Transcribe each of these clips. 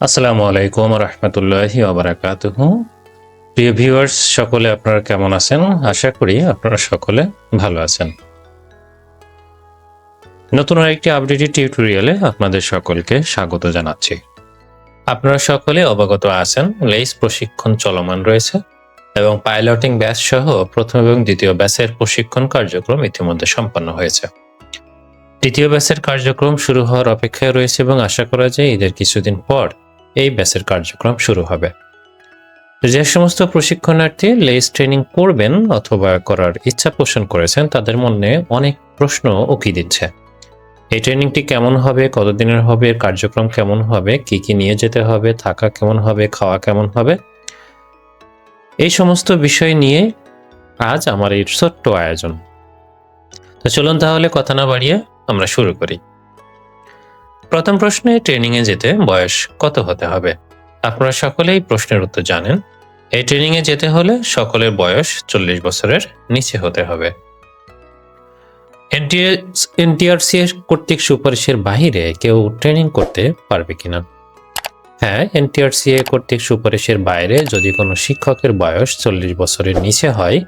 আসসালামু আলাইকুম রহমতুল্লাহি ওবারাকাতুহু। প্রিয় ভিউয়ার্স, সকলে আপনারা কেমন আছেন? আশা করি আপনারা সকলে ভালো আছেন। নতুন আরেকটি আপডেটেড টিউটোরিয়ালে আপনাদের সকলকে স্বাগত জানাচ্ছি। আপনারা সকলে অবগত আছেন লেইস প্রশিক্ষণ চলমান রয়েছে এবং পাইলটিং ব্যাচ সহ প্রথম এবং দ্বিতীয় ব্যাচের প্রশিক্ষণ কার্যক্রম ইতিমধ্যে সম্পন্ন হয়েছে। দ্বিতীয় ব্যাচের কার্যক্রম শুরু হওয়ার অপেক্ষায় রয়েছে এবং আশা করা যায় ঈদের কিছুদিন পর এই ব্যাচের কার্যক্রম শুরু হবে। যে সমস্ত প্রশিক্ষণার্থী লেইস ট্রেনিং করবেন অথবা করার ইচ্ছা পোষণ করেছেন, তাদের মনে অনেক প্রশ্ন উকি দিচ্ছে। এই ট্রেনিংটি কেমন হবে, কতদিনের হবে, কার্যক্রম কেমন হবে, কি কি নিয়ে যেতে হবে, থাকা কেমন হবে, খাওয়া কেমন হবে, এই সমস্ত বিষয় নিয়ে আজ আমার এই ছোট্ট আয়োজন। তো চলুন তাহলে কথা না বাড়িয়ে আমরা শুরু করি। প্রথম প্রশ্নে, ট্রেনিংয়ে যেতে বয়স কত হতে হবে? আপনারা সকলেই প্রশ্নের উত্তর জানেন। এই ট্রেনিংয়ে যেতে হলে সকলের বয়স 40 বছরের নিচে হতে হবে। এনটিআরসি কর্তৃক সুপারিশের বাহিরে কেউ ট্রেনিং করতে পারবে কিনা? হ্যাঁ, এনটিআরসি কর্তৃক সুপারিশের বাইরে যদি কোনো শিক্ষকের বয়স 40 বছরের নিচে হয়,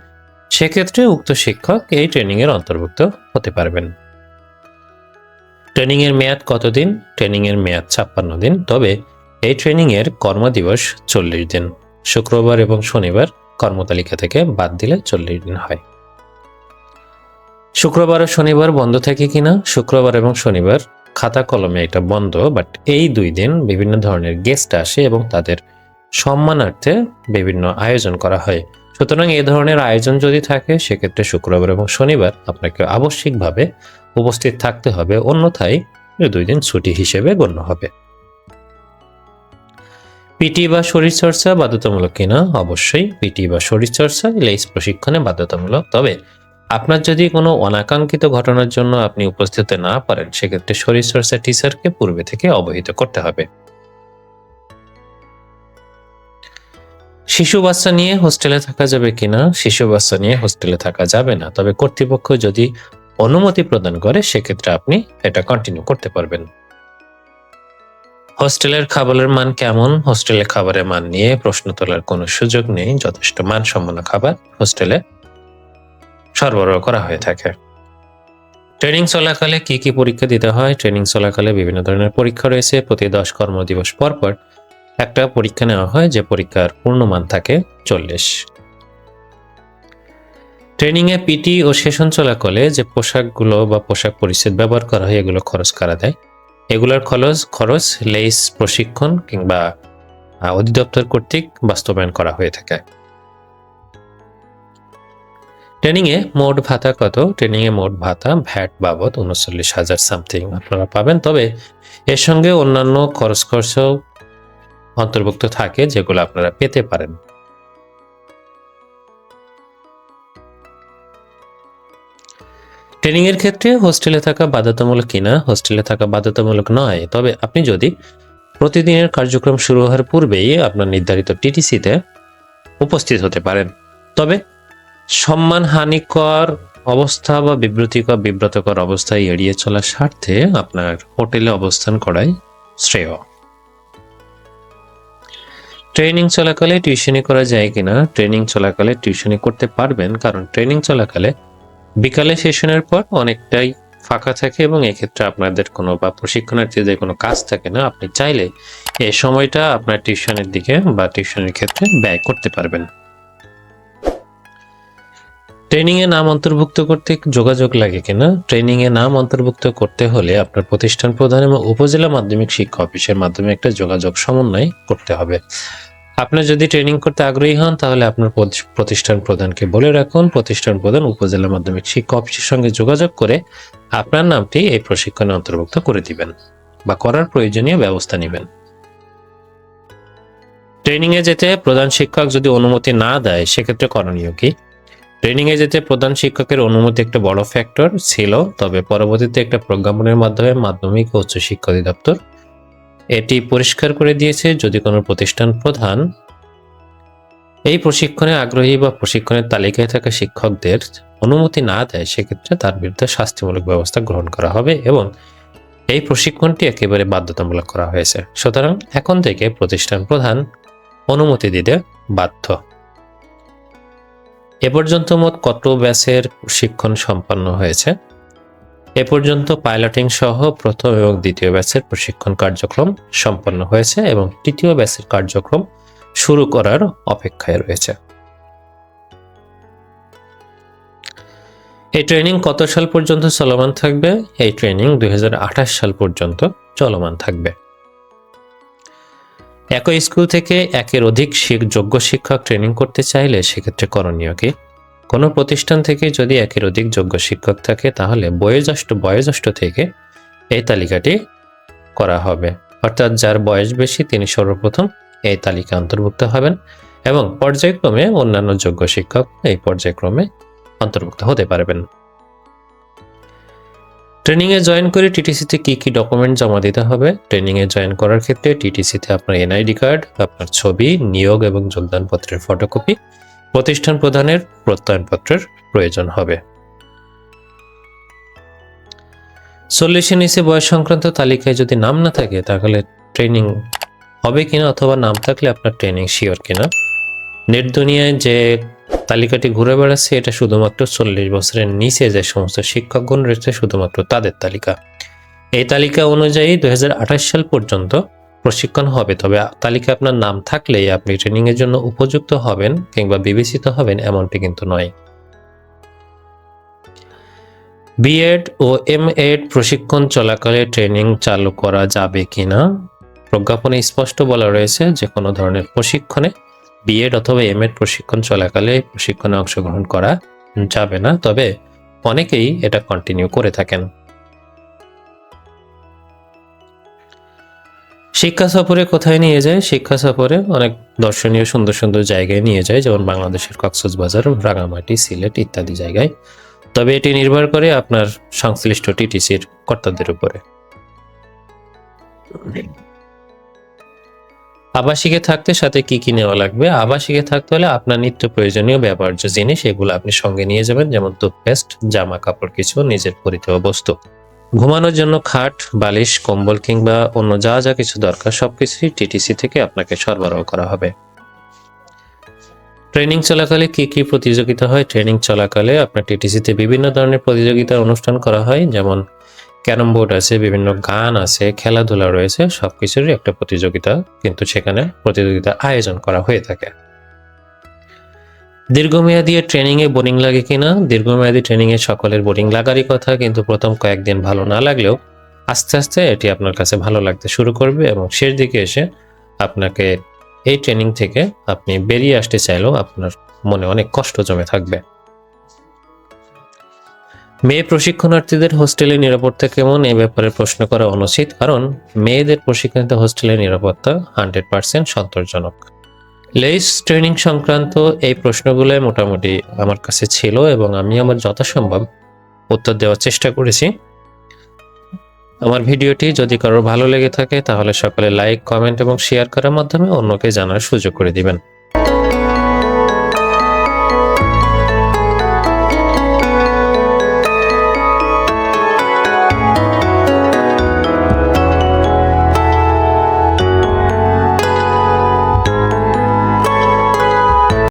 সেক্ষেত্রে উক্ত শিক্ষক এই ট্রেনিংয়ের অন্তর্ভুক্ত হতে পারবেন। ট্রেনিংয়ের মেয়াদ কতদিন? ট্রেনিংয়ের মেয়াদ 56 দিন, তবে এই ট্রেনিংয়ের কর্মদিবস 40 দিন। শুক্রবার এবং শনিবার কর্মতালিকা থেকে বাদ দিলে 40 দিন হয়। শুক্রবার ও শনিবার বন্ধ থাকে কিনা? শুক্রবার এবং শনিবার খাতা কলমে এটা বন্ধ, বাট এই 2 দিন বিভিন্ন ধরনের গেস্ট আসে এবং তাদের সম্মানার্থে বিভিন্ন আয়োজন করা হয়। সুতরাং এই ধরনের আয়োজন যদি থাকে, সেক্ষেত্রে শুক্রবার এবং শনিবার আপনাকে আবশ্যিকভাবে উপস্থিত থাকতে হবে, অন্যথায় 2 দিন ছুটি হিসেবে গণ্য হবে। পিটি বা শরীরচর্চা বাধ্যতামূলক কিনা? অবশ্যই পিটি বা শরীরচর্চা লেইস প্রশিক্ষণে বাধ্যতামূলক, তবে আপনার যদি কোনো অনাকাঙ্ক্ষিত ঘটনার জন্য আপনি উপস্থিত হতে না পারেন, সেক্ষেত্রে শরীরচর্চা টিচারকে পূর্বে থেকে অবহিত করতে হবে। শিশু বাচ্চা নিয়ে হোস্টেলে থাকা যাবে কিনা? শিশু বাচ্চা নিয়ে হোস্টেলে থাকা যাবে না, তবে কর্তৃপক্ষ যদি অনুমতি প্রদান করে সেক্ষেত্রে আপনি এটা কন্টিনিউ করতে পারবেন। হোস্টেলের খাবারের মান কেমন? হোস্টেলের খাবারের মান নিয়ে প্রশ্ন তোলার কোনো সুযোগ নেই। যথেষ্ট মানসম্পন্ন খাবার হোস্টেলে সরবরাহ করা হয়ে থাকে। ট্রেনিং চলাকালে কি কি পরীক্ষা দিতে হয়? ট্রেনিং চলাকালে বিভিন্ন ধরনের পরীক্ষা রয়েছে। প্রতি 10 কর্মদিবস পর পর একটা পরীক্ষা নেওয়া হয়, যে পরীক্ষার পূর্ণমান থাকে 40। ট্রেনিংয়ে পিটি ও সেশন চলাকালে যে পোশাকগুলো বা পোশাক পরিচ্ছদ ব্যবহার করা হয়, এগুলো খরচ কারা দেয়? এগুলোর খরচ লেইস প্রশিক্ষণ কিংবা অধিদপ্তর কর্তৃক বাস্তবায়ন করা হয়ে থাকে। ট্রেনিংয়ে মোট ভাতা কত? ট্রেনিংয়ে মোট ভাতা ভ্যাট বাবদ 39,000 সামথিং আপনারা পাবেন, তবে এর সঙ্গে অন্যান্য খরচও অন্তর্ভুক্ত থাকে যেগুলো আপনারা পেতে পারেন। ট্রেনিং এর ক্ষেত্রে হোস্টেলে থাকা বাধ্যতামূলক কিনা? হোস্টেলে থাকা বাধ্যতামূলক নয়, তবে আপনি যদি প্রতিদিনের কার্যক্রম শুরু হওয়ার পূর্বেই আপনার নির্ধারিত টিটিসিতে উপস্থিত হতে পারেন, তবে সম্মানহানিকর অবস্থা বা বিব্রতকর অবস্থায় এড়িয়ে চলার স্বার্থে আপনার হোটেলে অবস্থান করাই শ্রেয়। ট্রেনিং চলাকালে টিউশনি করা যায় কিনা? ট্রেনিং চলাকালে টিউশনি করতে পারবেন, কারণ ট্রেনিং চলাকালে বিকালে সেশনের পর অনেকটাই ফাঁকা থাকে এবং এক্ষেত্রে আপনাদের কোনো বা প্রশিক্ষণার্থীদের কোনো কাজ থাকে না। আপনি চাইলে এই সময়টা আপনার টিউশনের দিকে বা টিউশনের ক্ষেত্রে ব্যয় করতে পারবেন। ট্রেনিং এ নাম অন্তর্ভুক্ত করতে যোগাযোগ লাগে কিনা? ট্রেনিং এ নাম অন্তর্ভুক্ত করতে হলে আপনার প্রতিষ্ঠান প্রধান এবং উপজেলা মাধ্যমিক শিক্ষা অফিসের মাধ্যমে একটা যোগাযোগ সমন্বয় করতে হবে। আপনি যদি ট্রেনিং করতে আগ্রহী হন, তাহলে আপনার প্রতিষ্ঠান প্রধানকে বলে রাখুন। প্রতিষ্ঠান প্রধান উপজেলা মাধ্যমিক শিক্ষা অফিসের সঙ্গে যোগাযোগ করে আপনার নামটি এই প্রশিক্ষণে অন্তর্ভুক্ত করে দিবেন বা করার প্রয়োজনীয় ব্যবস্থা নেবেন। ট্রেনিং এ যেতে প্রধান শিক্ষক যদি অনুমতি না দেয়, সেক্ষেত্রে করণীয় কি? ট্রেনিং এ যেতে প্রধান শিক্ষকের অনুমতি একটা বড় ফ্যাক্টর ছিল, তবে পরবর্তীতে একটা প্রজ্ঞাপনের মাধ্যমে মাধ্যমিক ও উচ্চশিক্ষা অধিদপ্তর এটি পরিষ্কার করে দিয়েছে, যদি কোনো প্রতিষ্ঠান প্রধান এই প্রশিক্ষণে আগ্রহী বা প্রশিক্ষণের তালিকায় থাকা শিক্ষকদের অনুমতি না দেয়, সেক্ষেত্রে তার বিরুদ্ধে শাস্তিমূলক ব্যবস্থা গ্রহণ করা হবে এবং এই প্রশিক্ষণটি একেবারে বাধ্যতামূলক করা হয়েছে। সুতরাং এখন থেকে প্রতিষ্ঠান প্রধান অনুমতি দিতে বাধ্য। এ পর্যন্ত মোট কত ব্যাচের প্রশিক্ষণ সম্পন্ন হয়েছে? এ পর্যন্ত পাইলটিং সহ প্রথম এবং দ্বিতীয় ব্যাচের প্রশিক্ষণ কার্যক্রম সম্পন্ন হয়েছে এবং তৃতীয় ব্যাচের কার্যক্রম শুরু করার অপেক্ষায় রয়েছে। এই ট্রেনিং কত সাল পর্যন্ত চলমান থাকবে? এই ট্রেনিং 2028 সাল পর্যন্ত চলমান থাকবে। একই স্কুল থেকে একের অধিক যোগ্য শিক্ষক ট্রেনিং করতে চাইলে সেক্ষেত্রে করণীয় কি? কোনো প্রতিষ্ঠান থেকে যদি একের অধিক যোগ্য শিক্ষক থাকে তাহলে বয়োজ্যেষ্ঠ থেকে এই তালিকাটি করা হবে, অর্থাৎ যার বয়স বেশি তিনি সর্বপ্রথম এই তালিকা অন্তর্ভুক্ত হবেন এবং পর্যায়ক্রমে অন্যান্য যোগ্য শিক্ষক এই পর্যায়ক্রমে অন্তর্ভুক্ত হতে পারবেন। ট্রেনিংয়ে জয়েন করে টিটিসিতে কি কি ডকুমেন্ট জমা দিতে হবে? ট্রেনিংয়ে জয়েন করার ক্ষেত্রে টিটিসিতে আপনার এনআইডি কার্ড, আপনার ছবি, নিয়োগ এবং যোগদানপত্রের ফটোকপি, প্রতিষ্ঠান প্রধানের প্রত্যয়নপত্রের প্রয়োজন হবে। 40-এর নিচে বয়স সংক্রান্ত তালিকায় যদি নাম না থাকে তাহলে ট্রেনিং হবে কিনা, অথবা নাম থাকলে আপনার ট্রেনিং শিওর কিনা। নেট দুনিয়ায় যে তালিকাটি ঘুরে বেড়াচ্ছে এটা শুধুমাত্র 40 বছরের নিচে যে সমস্ত শিক্ষকগণ রয়েছে শুধুমাত্র তাদের তালিকা। এই তালিকা অনুযায়ী 2028 সাল পর্যন্ত প্রশিক্ষণ হবে, তবে তালিকা আপনার নাম থাকলেই আপনি ট্রেনিং এর জন্য উপযুক্ত হবেন কিংবা বিবেচিত হবেন এমনটি কিন্তু নয়। বিএড ও এমএড প্রশিক্ষণ চলাকালে ট্রেনিং চালু করা যাবে কিনা? প্রজ্ঞাপনে স্পষ্ট বলা রয়েছে যে কোনো ধরনের প্রশিক্ষণে বিএড অথবা এমএড প্রশিক্ষণ চলাকালে প্রশিক্ষণে অংশগ্রহণ করা যাবে না, তবে অনেকেই এটা কন্টিনিউ করে থাকেন। শিক্ষা সফরে কোথায় নিয়ে যায়? শিক্ষা সফরে অনেক দর্শনীয় সুন্দর সুন্দর জায়গায় নিয়ে যায়, যেমন বাংলাদেশের কক্সবাজার, রাঙামাটি, সিলেট ইত্যাদি জায়গায়। তবে এটি নির্ভর করে আপনার সংশ্লিষ্ট টিটিসির কর্তাদের উপরে। আবাসিকে থাকতে সাথে কি কি নেওয়া লাগবে? আবাসিকে থাকতে হলে আপনার নিত্য প্রয়োজনীয় ব্যবহার্য জিনিস এগুলো আপনি সঙ্গে নিয়ে যাবেন, যেমন টুথপেস্ট, জামা কাপড়, কিছু নিজের পরিধেয় বস্তু। ঘুমানোর জন্য খাট, বালিশ, কম্বল কিংবা অন্য যা যা কিছু দরকার সবকিছুই টিটিসি থেকে আপনাকে সরবরাহ করা হবে। ট্রেনিং চলাকালে কি কি প্রতিযোগিতা হয়? ট্রেনিং চলাকালে আপনার টিটিসিতে বিভিন্ন ধরনের প্রতিযোগিতার অনুষ্ঠান করা হয়, যেমন ক্যারম বোর্ড আছে, বিভিন্ন গান আছে, খেলাধুলা রয়েছে, সবকিছুরই একটা প্রতিযোগিতা কিন্তু সেখানে প্রতিযোগিতা আয়োজন করা হয়ে থাকে। দীর্ঘমেয়াদী ট্রেনিং এ বোরিং লাগে কিনা? দীর্ঘমেয়াদী ট্রেনিং এ সকলের বোরিং লাগারই কথা, কিন্তু প্রথম কয়েকদিন ভালো না লাগলেও আস্তে আস্তে এটি আপনার কাছে ভালো লাগতে শুরু করবে এবং শেষ দিকে এসে আপনাকে এই ট্রেনিং থেকে আপনি বেরিয়ে আসতে চাইলেও আপনার মনে অনেক কষ্ট জমে থাকবে। মেয়ে প্রশিক্ষণার্থীদের হোস্টেলের নিরাপত্তা কেমন? এই ব্যাপারে প্রশ্ন করা অনুচিত, কারণ মেয়েদের প্রশিক্ষণিত হোস্টেলের নিরাপত্তা 100% সন্তোষজনক। লেইস ট্রেনিং সংক্রান্ত এই প্রশ্নগুলো মোটামুটি আমার কাছে ছিল এবং আমি আমার যথাসম্ভব উত্তর দেওয়ার চেষ্টা করেছি। আমার ভিডিওটি যদি কারোর ভালো লেগে থাকে তাহলে সকলে লাইক, কমেন্ট এবং শেয়ার করার মাধ্যমে অন্যকে জানার সুযোগ করে দিবেন।